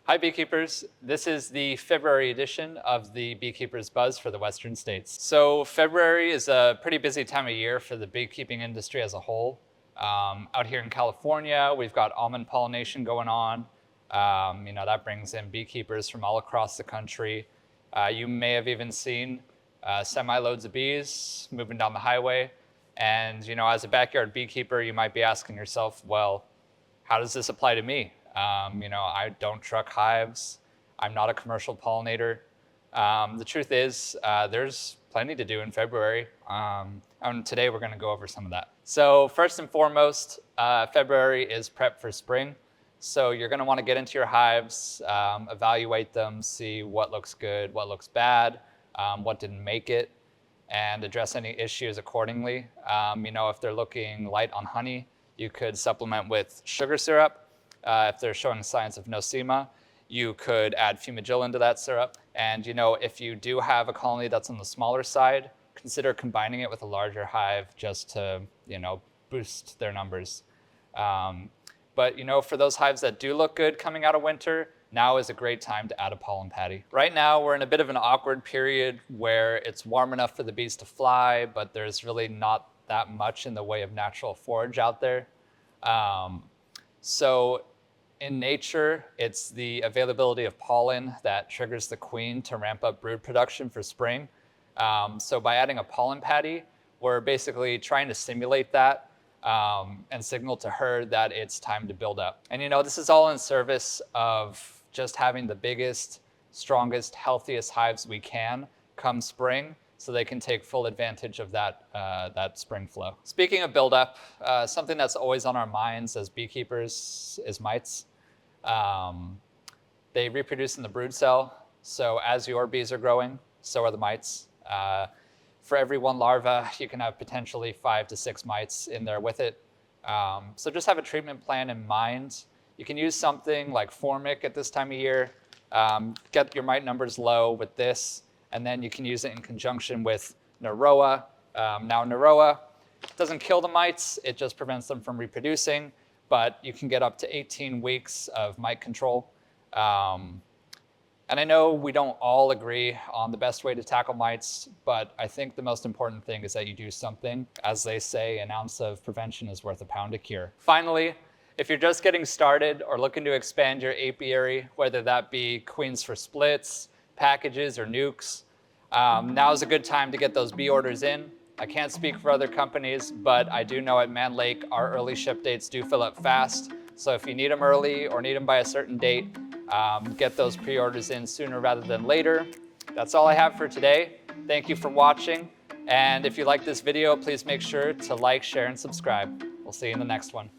Hi beekeepers, this is the February edition of the Beekeepers Buzz for the Western States. So February is a pretty busy time of year for the beekeeping industry as a whole. Out here in California, we've got almond pollination going on. That brings in beekeepers from all across the country. You may have even seen semi-loads of bees moving down the highway. And as a backyard beekeeper, you might be asking yourself, well, how does this apply to me? I don't truck hives. I'm not a commercial pollinator. The truth is, there's plenty to do in February. And today we're going to go over some of that. So first and foremost, February is prep for spring. So you're going to want to get into your hives, evaluate them, see what looks good, what looks bad, what didn't make it, and address any issues accordingly. If they're looking light on honey, you could supplement with sugar syrup. If they're showing signs of nosema, you could add fumagil into that syrup. And if you do have a colony that's on the smaller side, consider combining it with a larger hive just to boost their numbers. But for those hives that do look good coming out of winter, now is a great time to add a pollen patty. Right now, we're in a bit of an awkward period where it's warm enough for the bees to fly, but there's really not that much in the way of natural forage out there. So in nature, it's the availability of pollen that triggers the queen to ramp up brood production for spring. So by adding a pollen patty, we're basically trying to simulate that and signal to her that it's time to build up. And this is all in service of just having the biggest, strongest, healthiest hives we can come spring, so they can take full advantage of that spring flow. Speaking of buildup, something that's always on our minds as beekeepers is mites. They reproduce in the brood cell, so as your bees are growing, so are the mites. For every one larva, you can have potentially 5 to 6 mites in there with it. So just have a treatment plan in mind. You can use something like Formic at this time of year. Get your mite numbers low with this, and then you can use it in conjunction with Naroa. Now Naroa doesn't kill the mites, it just prevents them from reproducing, but you can get up to 18 weeks of mite control. And I know we don't all agree on the best way to tackle mites, but I think the most important thing is that you do something. As they say, an ounce of prevention is worth a pound of cure. Finally, if you're just getting started or looking to expand your apiary, whether that be queens for splits, packages, or nukes, now is a good time to get those bee orders in. I can't speak for other companies, but I do know at Mann Lake, our early ship dates do fill up fast. So if you need them early or need them by a certain date, get those pre-orders in sooner rather than later. That's all I have for today. Thank you for watching. And if you like this video, please make sure to like, share, and subscribe. We'll see you in the next one.